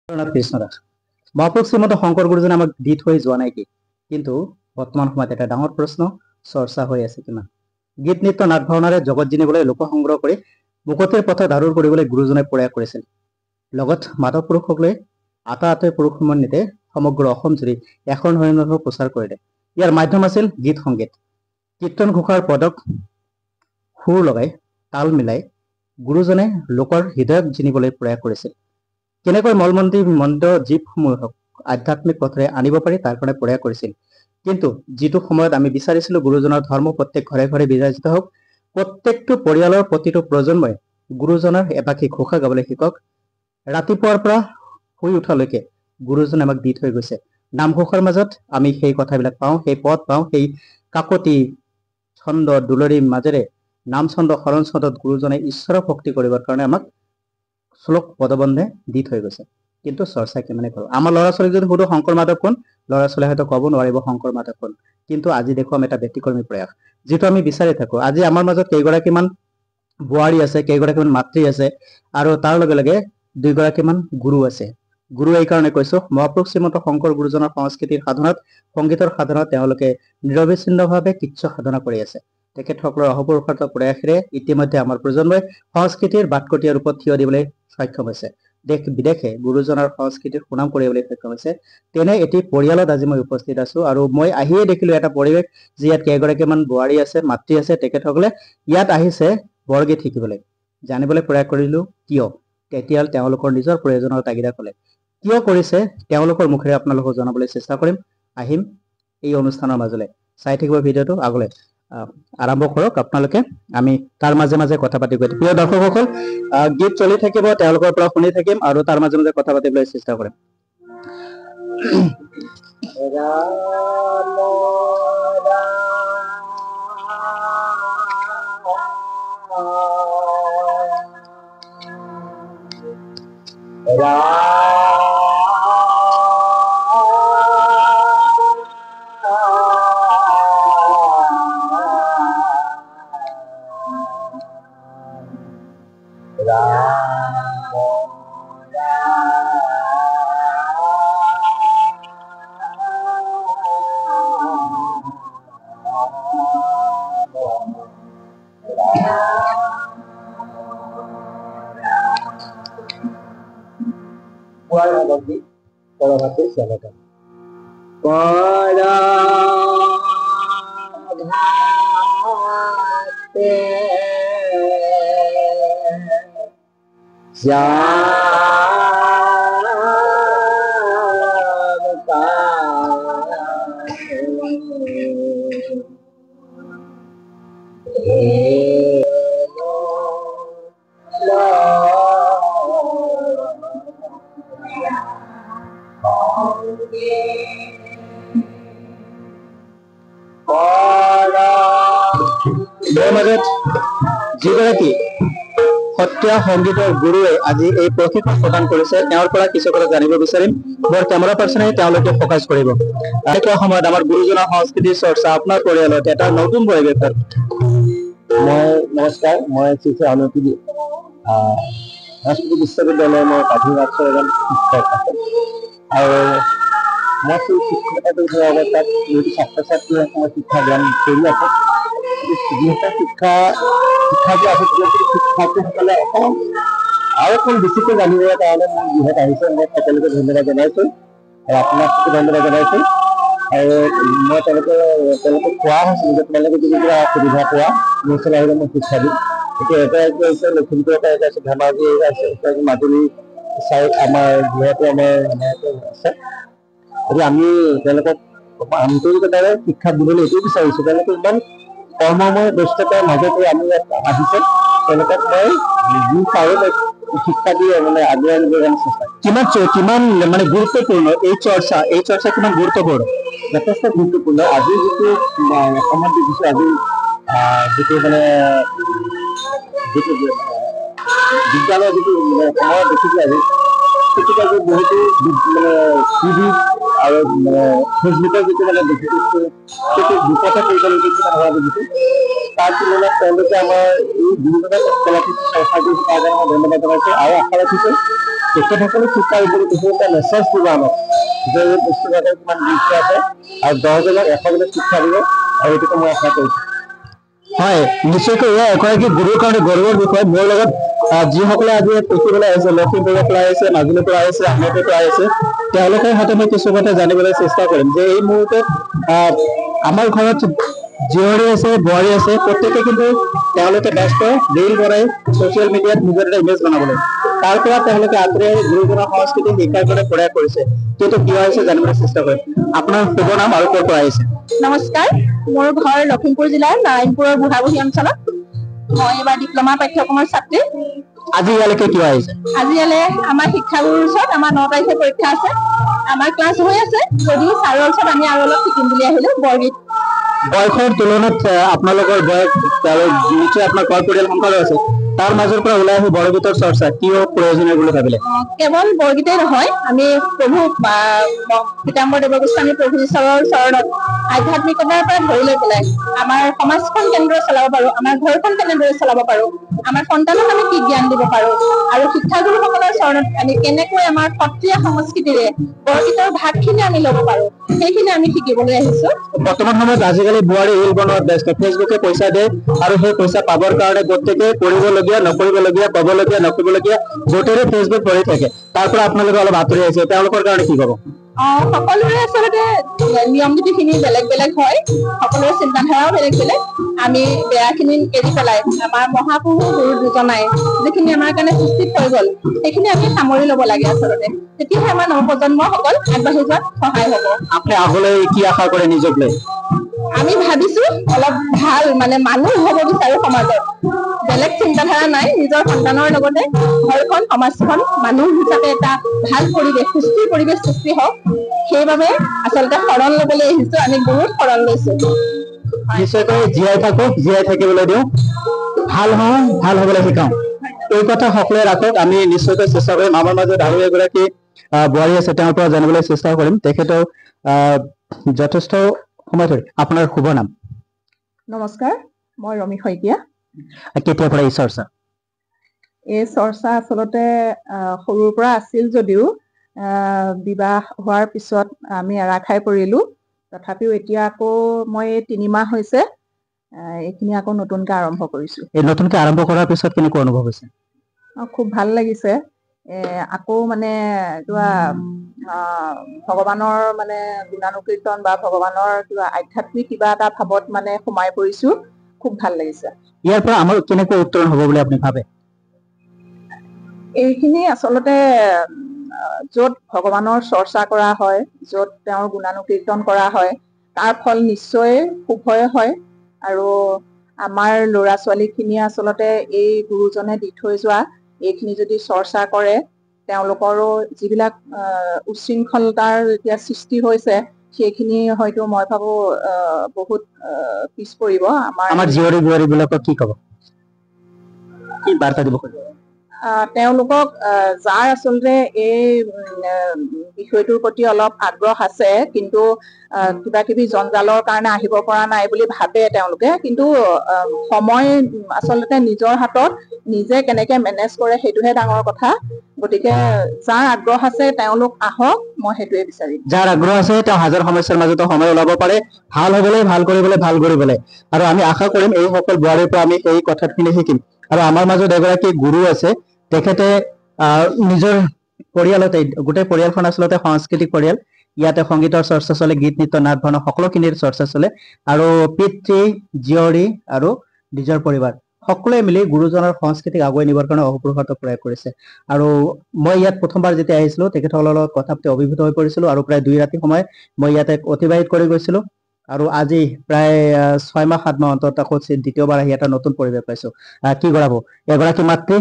কৃষ্ণদাস মহাপুৰুষ শ্ৰীমন্ত শংকৰ গুৰুজনে আমাক দি থৈ যোৱা নাই কি, কিন্তু বৰ্তমান সময়ত এটা ডাঙৰ প্ৰশ্ন চৰ্চা হৈ আছে কিমান। গীত নৃত্য নাট ভাওনাৰে জগত জিনিবলৈ লোক সংগ্ৰহ কৰি মুকতিৰ পথত আৰোৰ কৰিবলৈ গুৰুজনে প্ৰয়াস কৰিছিল। লগত মাধৱ পুৰুষক লৈ আটাইতকৈ পুৰুষ সমন্বিতে সমগ্ৰ অসম জুৰি এখন হৰিনাম প্ৰচাৰ কৰিলে। ইয়াৰ মাধ্যম আছিল গীত সংগীত। কীৰ্তন ঘোষাৰ পদক সুৰ লগাই তাল মিলাই গুৰুজনে লোকৰ হৃদয়ক জিনিবলৈ প্ৰয়াস কৰিছিল। কেনেকৈ মলমন্ত্ৰী মন্দ জীৱসমূহক আধ্যাত্মিক পথৰে আনিব পাৰি তাৰ কাৰণে প্ৰয়াস কৰিছিল। কিন্তু যিটো সময়ত আমি বিচাৰিছিলো গুৰুজনৰ ধৰ্ম প্ৰত্যেক ঘৰে ঘৰে বিৰাজিত হওক, প্ৰত্যেকটো পৰিয়ালৰ প্ৰতিটো প্ৰজন্মই গুৰুজনৰ এপাখি ঘোষা গাবলৈ শিকক। ৰাতিপুৱাৰ পৰা শুই উঠালৈকে গুৰুজনে আমাক দি থৈ গৈছে। নামঘোষাৰ মাজত আমি সেই কথাবিলাক পাওঁ, সেই পদ পাওঁ, সেই কাকতি ছন্দ দুলৰীৰ মাজেৰে নাম ছন্দ শৰণ ছন্দত গুৰুজনে ঈশ্বৰৰ ভক্তি কৰিবৰ কাৰণে আমাক শ্লোক পদবন্ধে দি থৈ গৈছে। কিন্তু চৰ্চা কিমানে কৰো। আমাৰ ল'ৰা ছোৱালীক যদি সুধো শংকৰ মাধৱ কোন, ল'ৰা ছোৱালীয়ে হয়তো ক'ব নোৱাৰিব শংকৰ মাধৱ কোন। কিন্তু আজি দেখুৱাম এটা ব্যতিক্ৰমী প্ৰয়াস, যিটো আমি বিচাৰি থাকো। আজি আমাৰ মাজত কেইগৰাকীমান বোৱাৰী আছে, কেইগৰাকীমান মাতৃ আছে, আৰু তাৰ লগে লগে দুইগৰাকীমান গুৰু আছে। গুৰু এই কাৰণে কৈছো, মহাপুৰুষ শ্ৰীমন্ত শংকৰ গুৰুজনৰ সংস্কৃতিৰ সাধনাত, সংগীতৰ সাধনাত তেওঁলোকে নিৰবিচ্ছিন্নভাৱে কৃচ্ছ সাধনা কৰি আছে। তেখেতসকলৰ অহপুৰুষাৰ্থ প্ৰয়াসেৰে ইতিমধ্যে আমাৰ প্ৰজন্মই সংস্কৃতিৰ বাটকটীয়া ৰূপত থিয় দিবলৈ সক্ষম হৈছে। দেশ বিদেশে গুৰুজনাৰ সংস্কৃতিৰ সুনাম কৰিবলৈ সক্ষম হৈছে। তেনে এটি পৰিয়ালত আজি মই উপস্থিত আছো, আৰু মই আহিয়ে দেখিলো এটা পৰিৱেশ, যি ইয়াত কেইগৰাকীমান বোৱাৰী আছে, মাতৃ আছে। তেখেতসকলে ইয়াত আহিছে বৰগীত শিকিবলৈ। জানিবলৈ প্ৰয়াস কৰিলো কিয়। তেতিয়া তেওঁলোকৰ নিজৰ প্ৰয়োজনৰ তাগিদা কলে। কিয় কৰিছে তেওঁলোকৰ মুখেৰে আপোনালোকক জনাবলৈ চেষ্টা কৰিম। আহিম এই অনুষ্ঠানৰ মাজলৈ, চাই থাকিব ভিডিঅ'টো আগলৈ আৰম্ভ কৰক আপোনালোকে। আমি তাৰ মাজে মাজে কথা পাতি গৈ প্ৰিয় দৰ্শকসকল, গীত চলি থাকিব, তেওঁলোকৰ পৰা শুনি থাকিম আৰু তাৰ মাজে মাজে কথা পাতিবলৈ চেষ্টা কৰিম। যিগৰাকী সত্ৰীয়া সংগীতৰ গুৰুৱে আজি এই প্ৰশিক্ষণ প্ৰদান কৰিছে, তেওঁৰ পৰা কিছু কথা জানিব বিচাৰিম। মোৰ কেমেৰা পাৰ্চনে তেওঁলোকে ফকাচ কৰিব। এনেকুৱা সময়ত আমাৰ গুৰুজনাৰ সংস্কৃতিৰ চৰ্চা আপোনাৰ পৰিয়ালত এটা নতুন পৰিৱেশত। নমস্কাৰ, মই শ্ৰী অনুপি সংস্কৃতি বিশ্ববিদ্যালয়ৰ মই প্ৰাথমিক আশ্ৰয় এজন শিক্ষক আছে, আৰু মই সেই শিক্ষকতাটো হোৱা অৱস্থাত যিহেতু ছাত্ৰ ছাত্ৰীৰ মই শিক্ষা গ্ৰহণ কৰি আছো। যিহেতু শিক্ষাটো আছে, শিক্ষাৰ্থীসকলে আৰু অকণ বেছিকৈ জানিবৰ কাৰণে মোৰ যিহেতু আহিছে, মই সকলোকে ধন্যবাদ জনাইছো আৰু আপোনালোককো ধন্যবাদ জনাইছো। আৰু মই তেওঁলোকে কোৱা হৈছিল যে তোমালোকে যদি কিবা সুবিধা পোৱা মোৰ ওচৰলৈ আহিলে মই শিক্ষা দিম। এতিয়া এগৰাকী আছে লখিমপুৰৰ পৰা, এটা আছে ধেমাজি, আছে মাজুলী চাই আমাৰ যিহেতু আমাৰ আছে। গতিকে আমি তেওঁলোকক আন্তৰিকতাৰে শিক্ষা দিবলৈ এইটোৱে বিচাৰিছো। তেওঁলোকে ইমান কৰ্মময় ব্যস্ততাৰ মাজতে আমি ইয়াত আহিছে, তেওঁলোকক মই যি পাৰো শিক্ষা দি আগুৱাই নিবৰ কাৰণে চেষ্টা কৰিম। কিমান গুৰুত্বপূৰ্ণ এই চৰ্চা কিমান গুৰুত্বপূৰ্ণ? যথেষ্ট গুৰুত্বপূৰ্ণ। আজি যিটো অসমত দেখিছো, আজি যিটো বিজ্ঞানৰ যিটো সময়ত দেখিছো, আজি সেইটো আজি বহুতো টিভি আৰু ফেচবুকৰ যিটো দেখিছো, সেইটো বিপথে পৰিচালিত হোৱা দেখিছো। তাৰ তুলনাত তেওঁলোকে আমাৰ এই গুৰুজনাৰ কলাকৃতি চৰ্চা কৰিছে, তাৰ কাৰণে মই ধন্যবাদ জনাইছো আৰু আশা ৰাখিছো তেখেতসকলে শিক্ষাৰ ওপৰত কিছু এটা মেছেজ দিব আমাক যে এই পুস্তিকাটোৰ কিমান গুৰুত্ব আছে আৰু 10জনক 100জনক শিক্ষা দিব আৰু এইটোকে মই আশা কৰিছোঁ। হয়, নিশ্চয়কৈ এয়া এগৰাকী গুৰুৰ কাৰণে গৌৰৱৰ বিষয়। মোৰ লগত যিসকলে আজি শিকিবলৈ আহিছে, লখিমপুৰৰ পৰা আহিছে, মাজুলীৰ পৰা আহিছে, আহমেদৰ পৰা আহিছে, তেওঁলোকৰ হাতে মই কিছু কথা জানিবলৈ চেষ্টা কৰিম যে এই মুহূৰ্তত আমাৰ ঘৰত জীয়ৰী আছে, বোৱাৰী আছে, প্ৰত্যেকে কিন্তু তেওঁলোকে ব্যস্ত ৰীল বনাই ছ'চিয়েল মিডিয়াত নিজৰ এটা ইমেজ বনাবলৈ। তাৰ পৰা তেওঁলোকে আঁতৰি আহি গুৰুজনাৰ সংস্কৃতি শিক্ষাৰ কাৰণে প্ৰয়াস কৰিছে। কিন্তু কি হৈছে জানিবলৈ চেষ্টা কৰিম। আপোনাৰ শুভ নাম আৰু ক'ৰ পৰা আহিছে? নমস্কাৰ, মোৰ ঘৰ লখিমপুৰ জিলাৰ নাৰায়ণপুৰৰ বুঢ়াবুঢ়ী অঞ্চলত। মই এবাৰ ডিপ্ল'মা পাঠ্যক্ৰমৰ ছাত্ৰী। আজি ইয়ালৈকে কিয় আহিছে? আজি ইয়ালৈ আমাৰ শিক্ষাগুৰুৰ ওচৰত আমাৰ 9 তাৰিখে পৰীক্ষা আছে। আমাৰ ক্লাছ হৈ আছে যদিও ছাৰৰ ওচৰত আমি আৰু অলপ শিকিম বুলি আহিলো। বৰগীত বয়সৰ তুলনাত আপোনালোকৰ বয়স নিশ্চয় আপোনাৰ ঘৰ পৰিয়াল সংসাৰো আছে, তাৰ মাজৰ পৰা ওলাই আহি বৰগীতৰ চৰ্চা কিয় প্ৰয়োজনীয় বুলি ভাবিলে? কেৱল বৰগীতেই নহয়, আমি প্ৰভু পীতাম্বৰ দেৱগোস্বামী প্ৰভু ঈশ্বৰৰ চৰণত আধ্যাত্মিকতাৰ পৰা ধৰি লৈ পেলাই আমাৰ সমাজখন কেনেদৰে চলাব পাৰো, আমাৰ ঘৰখন কেনেদৰে চলাব পাৰো, আমাৰ সন্তানক আমি কি জ্ঞান দিব পাৰো, আৰু শিক্ষাগুৰুসকলৰ চৰণত আমি কেনেকৈ আমাৰ সত্ৰীয়া সংস্কৃতিৰে বৰগীতৰ ভাগখিনি আমি ল'ব পাৰো, সেইখিনি আমি শিকিবলৈ আহিছো। বৰ্তমান সময়ত আজিকালি বোৱাৰী ৰীল বনোৱাত ব্যস্ত, ফেচবুকে পইচা দিয়ে আৰু সেই পইচা পাবৰ কাৰণে গোটেই কৰিবলগীয়া, নকৰিবলগীয়া, ক'বলগীয়া, নকৰিবলগীয়া গোটেই ফেচবুক ভৰি থাকে। তাৰ পৰা আপোনালোকে অলপ আঁতৰি আহিছে, তেওঁলোকৰ কাৰণে কি ক'ব? সকলোৰে আচলতে নিয়ম নীতিখিনি বেলেগ বেলেগ হয়, সকলোৰে চিন্তাধাৰাও বেলেগ বেলেগ। আমি বেয়াখিনি এৰি পেলাই আমাৰ মহাপুৰুষ গুৰু দুজনাই যিখিনি আমাৰ কাৰণে সৃষ্টি হৈ গ'ল সেইখিনি আমি সামৰি ল'ব লাগে আচলতে। তেতিয়াহে আমাৰ নৱপ্ৰজন্মসকল আগবাঢ়ি যোৱাত সহায় হ'ব। আপুনি আগলৈ কি আশা কৰে নিজক লৈ? আমি ভাবিছো অলপ ভাল মানুহ হ'ব বিচাৰো সমাজত। বেলেগ চিন্তাধাৰা নাই, নিজৰ সন্তানৰ লগতে ঘৰখন, সমাজখন মানুহ হিচাপে এটা ভাল পৰিৱেশ, সুস্থিৰ পৰিৱেশ সৃষ্টি হওক, সেইবাবে আচলতে শৰণ ল'বলৈ আহিছো। আমি গুৰুত শৰণ লৈছো। নিশ্চয়কৈ জীয়াই থাকো, জীয়াই থাকিবলৈ দিওঁ, ভাল হওঁ, ভাল হ'বলৈ শিকাওঁ, এই কথা সকলোৱে ৰাখক। আমি নিশ্চয়কৈ চেষ্টা কৰিম। আমাৰ মাজত আৰু এগৰাকী বোৱাৰী আছে, তেওঁৰ পৰা জানিবলৈ চেষ্টা কৰিম। তেখেতৰ যথেষ্ট সময় ধৰি। আপোনাৰ শুভ নাম? নমস্কাৰ, মই ৰমি শইকীয়া। কেতিয়াৰ পৰা এই চৰ্চা? এই চৰ্চা আচলতে সৰুৰ পৰা আছিল যদিও বিবাহ হোৱাৰ পিছত আমি এৰা খাই পৰিলো। তথাপিও এতিয়া আকৌ মই 3 মাহ হৈছে এইখিনি আকৌ নতুনকৈ আৰম্ভ কৰিছো। এই নতুনকৈ আৰম্ভ কৰাৰ পিছত কেনেকুৱা অনুভৱ হৈছে? খুব ভাল লাগিছে। আকৌ কিবা ভগৱানৰ গুণানুকীৰ্তন বা ভগৱানৰ কিবা আধ্যাত্মিক কিবা এটা ভাৱত সোমাই পৰিছো। খুব ভাল লাগিছে। ইয়াৰ পৰা আমাৰ কেনেকৈ উত্তৰণ হ'ব বুলি আপুনি ভাবে? এইখিনি আচলতে য'ত ভগৱানৰ চৰ্চা কৰা হয়, য'ত তেওঁৰ গুণানুকীৰ্তন কৰা হয়, তাৰ ফল নিশ্চয় শুভই হয়। আৰু আমাৰ ল'ৰা ছোৱালীখিনিয়ে আচলতে এই গুৰুজনে দি থৈ যোৱা এইখিনি যদি চৰ্চা কৰে, তেওঁলোকৰো যিবিলাক উচ্ছৃংখলতাৰ এতিয়া সৃষ্টি হৈছে সেইখিনি হয়তো মই ভাবো বহুত পিছ পৰিব। আমাৰ জীয়ৰী বোৱাৰী বিলাকক কি ক'ব, কি বাৰ্তা দিব খুজিব? তেওঁলোকক যাৰ আচলতে এই বিষয়টোৰ প্ৰতি অলপ আগ্ৰহ আছে, কিন্তু কিবা কিবি জঞ্জালৰ কাৰণে আহিব পৰা নাই বুলি ভাবে তেওঁলোকে, কিন্তু সময় আচলতে নিজৰ হাতত, নিজে কেনেকে মেনেজ কৰে সেইটোহে ডাঙৰ কথা। গতিকে যাৰ আগ্ৰহ আছে তেওঁলোক আহক, মই সেইটোৱে বিচাৰিম। যাৰ আগ্ৰহ আছে তেওঁ হাজাৰ সমস্যাৰ মাজতো সময় ওলাব পাৰে, ভাল হ'বলৈ, ভাল কৰিবলৈ, ভাল কৰিবলৈ। আৰু আমি আশা কৰিম এই সকল বোৱাৰীৰ পৰা আমি এই কথাখিনি শিকিম। আৰু আমাৰ মাজত এগৰাকী গুৰু আছে, তেখেতে নিজৰ পৰিয়ালতে, গোটেই পৰিয়ালখন আচলতে সাংস্কৃতিক পৰিয়াল। ইয়াতে সংগীতৰ চৰ্চা চলে, গীত নৃত্য নাট ভাওনা সকলোখিনিৰ চৰ্চা চলে। আৰু পিতৃ, জীয়ৰী আৰু নিজৰ পৰিবাৰ সকলোৱে মিলি গুৰুজনৰ সংস্কৃতিক আগুৱাই নিবৰ কাৰণে অহোপুৰুষাৰ্থ প্ৰয়াস কৰিছে। আৰু মই ইয়াত প্ৰথমবাৰ যেতিয়া আহিছিলো, তেখেতসকলৰ লগত কথা পাতি অভিভূত হৈ পৰিছিলো, আৰু প্ৰায় 2 ৰাতি সময় মই ইয়াতে অতিবাহিত কৰি গৈছিলো। আৰু আজি প্ৰায় 6 মাহ 7 মাহ অন্তত আকৌ দ্বিতীয়বাৰ আহি এটা নতুন পৰিৱেশ পাইছো। কি কৰাব, এগৰাকী মাতৃ,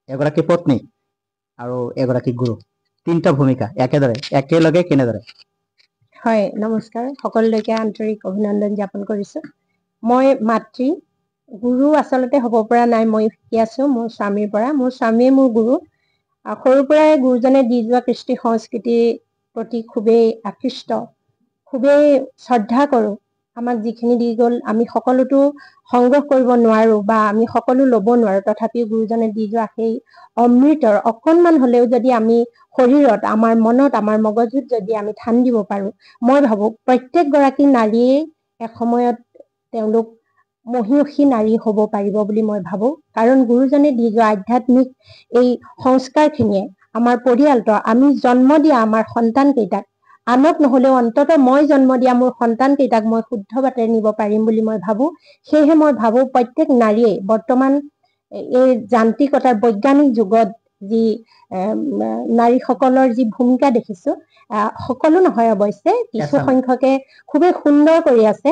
এগৰাকী পত্নী আৰু এগৰাকী গুৰু, 3টা ভূমিকা একেলগে কেনেদৰে? হয়, নমস্কাৰ, সকলোলৈকে আন্তৰিক অভিনন্দন জ্ঞাপন কৰিছো। মই মাতৃ, গুৰু আচলতে হ'ব পৰা নাই, মই শিকি আছো মোৰ স্বামীৰ পৰা। মোৰ স্বামীয়ে মোৰ গুৰু। সৰুৰ পৰাই গুৰুজনে দি যোৱা কৃষ্টি সংস্কৃতিৰ প্ৰতি খুবেই আকৃষ্ট, খুবেই শ্ৰদ্ধা কৰোঁ। আমাক যিখিনি দি গ'ল আমি সকলোতো সংগ্ৰহ কৰিব নোৱাৰো বা আমি সকলো ল'ব নোৱাৰো, তথাপিও গুৰুজনে দি যোৱা সেই অমৃতৰ অকণমান হলেও যদি আমি শৰীৰত, আমাৰ মনত, আমাৰ মগজুত যদি আমি ঠান দিব পাৰো, মই ভাবো প্ৰত্যেকগৰাকী নাৰীয়ে এসময়ত তেওঁলোক মহিয়সী নাৰী হ'ব পাৰিব বুলি মই ভাবো। কাৰণ গুৰুজনে দি যোৱা আধ্যাত্মিক এই সংস্কাৰখিনিয়ে আমাৰ পৰিয়ালটো, আমি জন্ম দিয়া আমাৰ সন্তান কেইটাক, আনক নহলেও অন্তত মই জন্ম দিয়া মোৰ সন্তান কেইটাক মই শুদ্ধ বাটেৰে নিব পাৰিম বুলি মই ভাবো। সেয়েহে মই ভাবো প্ৰত্যেক নাৰীয়ে বৰ্তমান এই যান্ত্ৰিকতাৰ বৈজ্ঞানিক যুগত যি নাৰীসকলৰ যি ভূমিকা দেখিছো, সকলো নহয় অৱশ্যে, কিছু সংখ্যকে খুবেই সুন্দৰ কৰি আছে।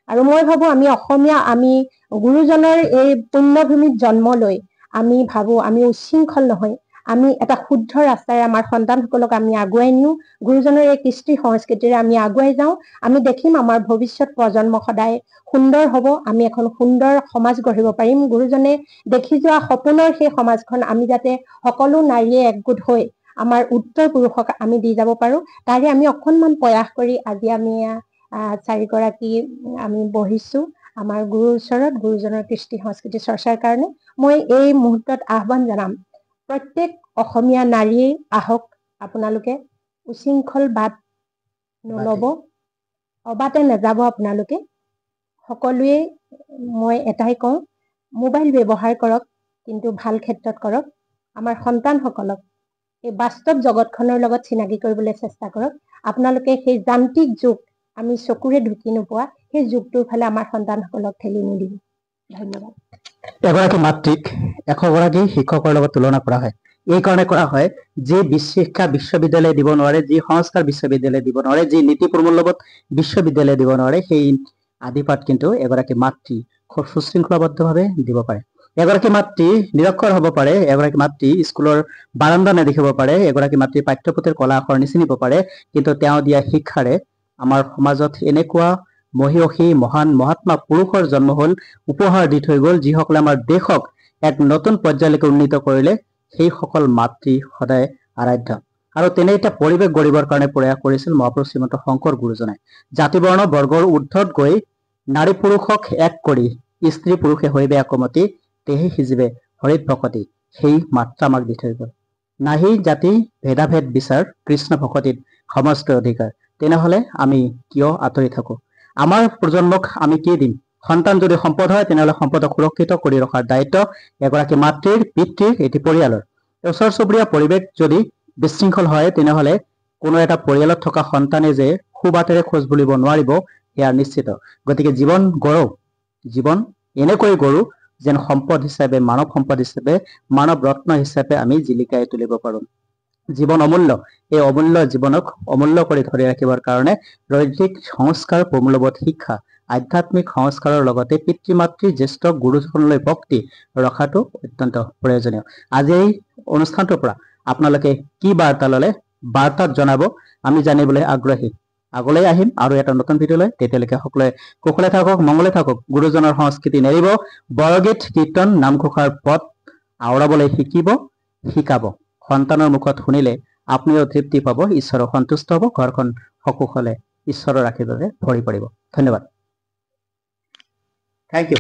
আৰু মই ভাবো আমি অসমীয়া, আমি গুৰুজনৰ এই পুণ্যভূমিত জন্ম লৈ আমি ভাবো আমি উচ্ছৃংখল নহয়, আমি এটা শুদ্ধ ৰাস্তাৰে আমাৰ সন্তানসকলক আমি আগুৱাই নিওঁ, গুৰুজনৰ এই কৃষ্টি সংস্কৃতিৰে আমি আগুৱাই যাওঁ। আমি দেখিম আমাৰ ভৱিষ্যত প্ৰজন্ম সদায় সুন্দৰ হ'ব, আমি এখন সুন্দৰ সমাজ গঢ়িব পাৰিম। গুৰুজনে দেখি যোৱা সপোনৰ সেই সমাজখন আমি যাতে সকলো নাৰীয়ে একগোট হৈ আমাৰ উত্তৰ পুৰুষক আমি দি যাব পাৰো, তাৰে আমি অকণমান প্ৰয়াস কৰি আজি আমি 4গৰাকী আমি বহিছো আমাৰ গুৰুৰ ওচৰত, গুৰুজনৰ কৃষ্টি সংস্কৃতি চৰ্চাৰ কাৰণে। মই এই মুহূৰ্তত আহ্বান জনাম প্ৰত্যেক অসমীয়া নাৰীয়ে আহক, আপোনালোকে উশৃংখল বাট নল'ব, অবাটে নাযাব আপোনালোকে। সকলোৱে মই এটাই কওঁ, মোবাইল ব্যৱহাৰ কৰক, কিন্তু ভাল ক্ষেত্ৰত কৰক। আমাৰ সন্তানসকলক এই বাস্তৱ জগতখনৰ লগত চিনাকি কৰিবলৈ চেষ্টা কৰক। আপোনালোকে সেই যান্ত্ৰিক যুগ, আমি চকুৰে ঢুকি নোপোৱা সেই যুগটোৰ ফালে আমাৰ সন্তানসকলক ঠেলি নিদিব। ধন্যবাদ। এগৰাকী মাতৃক 100গৰাকী শিক্ষকৰ লগত তুলনা কৰা হয়। এই কাৰণে কৰা হয় যি শিক্ষা বিশ্ববিদ্যালয়ে দিব নোৱাৰে, যি সংস্কাৰ বিশ্ববিদ্যালয়ে দিব নোৱাৰে, যি নীতি প্ৰমূল্যবোধ বিশ্ববিদ্যালয়ে দিব নোৱাৰে, সেই আদিপাঠ কিন্তু এগৰাকী মাতৃ খুব সুশৃংখলাবদ্ধভাৱে দিব পাৰে। এগৰাকী মাতৃ নিৰক্ষৰ হ'ব পাৰে, এগৰাকী মাতৃ স্কুলৰ বাৰান্দা নেদেখিব পাৰে, এগৰাকী মাতৃ পাঠ্যপুথিৰ কলা আখৰ নিচিনিব পাৰে, কিন্তু তেওঁ দিয়া শিক্ষাৰে আমাৰ সমাজত এনেকুৱা মহিয়সী মহান মহাত্মা পুৰুষৰ জন্ম হ'ল, উপহাৰ দি থৈ গ'ল, যিসকলে আমাৰ দেশক এক নতুন পৰ্যায়লৈকে উন্নীত কৰিলে। সেইসকল মাতৃ সদায় আৰাধ্য। আৰু তেনে এটা পৰিৱেশ গঢ়িবৰ কাৰণে প্ৰয়াস কৰিছিল মহাপুৰুষ শ্ৰীমন্ত শংকৰ গুৰুজনাই। জাতি বৰ্ণ বৰ্গৰ ঊৰ্ধত গৈ নাৰী পুৰুষক এক কৰি, স্ত্ৰী পুৰুষে হৈবে একমতি, তেহে সিজিবে হৰিত ভকতি, সেই মাত্ৰা আমাক দি থৈ গ'ল। নাহি জাতি ভেদাভেদ বিচাৰ, কৃষ্ণ ভকতিত সমস্ত অধিকাৰ। তেনেহলে আমি কিয় আঁতৰি থাকো? আমাৰ প্ৰজন্মক আমি কি দিম? সন্তান যদি সম্পদ হয়, তেনেহলে সম্পদক সুৰক্ষিত কৰি ৰখাৰ দায়িত্ব এগৰাকী মাতৃৰ, পিতৃৰ, এটি পৰিয়ালৰ। ওচৰ চুবুৰীয়া পৰিৱেশ যদি বিশৃংখল হয়, তেনেহলে কোনো এটা পৰিয়ালত থকা সন্তানে যে সুবাটেৰে খোজ বুলিব নোৱাৰিব, সেয়া নিশ্চিত। গতিকে জীৱন গঢ়ো, জীৱন এনেকৈ গঢ়ো যেন সম্পদ হিচাপে, মানৱ সম্পদ হিচাপে, মানৱ ৰত্ন হিচাপে আমি জিলিকাই তুলিব পাৰো। জীৱন অমূল্য, এই অমূল্য জীৱনক অমূল্য কৰি ধৰি ৰাখিবৰ কাৰণে নৈতিক সংস্কাৰ, প্ৰমূল্যবোধ শিক্ষা, আধ্যাত্মিক সংস্কাৰৰ লগতে পিতৃ মাতৃ জ্যেষ্ঠ গুৰুজনলৈ ভক্তি ৰখাটো অত্যন্ত প্ৰয়োজনীয়। আজি এই অনুষ্ঠানটোৰ পৰা আপোনালোকে কি বাৰ্তা ললে, বাৰ্তাত জনাব, আমি জানিবলৈ আগ্ৰহী। আগলৈ আহিম আৰু এটা নতুন ভিডিঅ লৈ, তেতিয়ালৈকে সকলোৱে কুশলে থাকক, মংগলে থাকক। গুৰুজনৰ সংস্কৃতি নেৰিব, বৰগীত কীৰ্তন নামঘোষাৰ পথ আওৰাবলৈ শিকিব, শিকাব। সন্তানৰ মুখত শুনিলে আপুনিও তৃপ্তি পাব, ঈশ্বৰৰ সন্তুষ্ট হ'ব, ঘৰখন সকুশলে ঈশ্বৰৰ আশীৰ্বাদে ভৰি পৰিব। ধন্যবাদ। Thank U.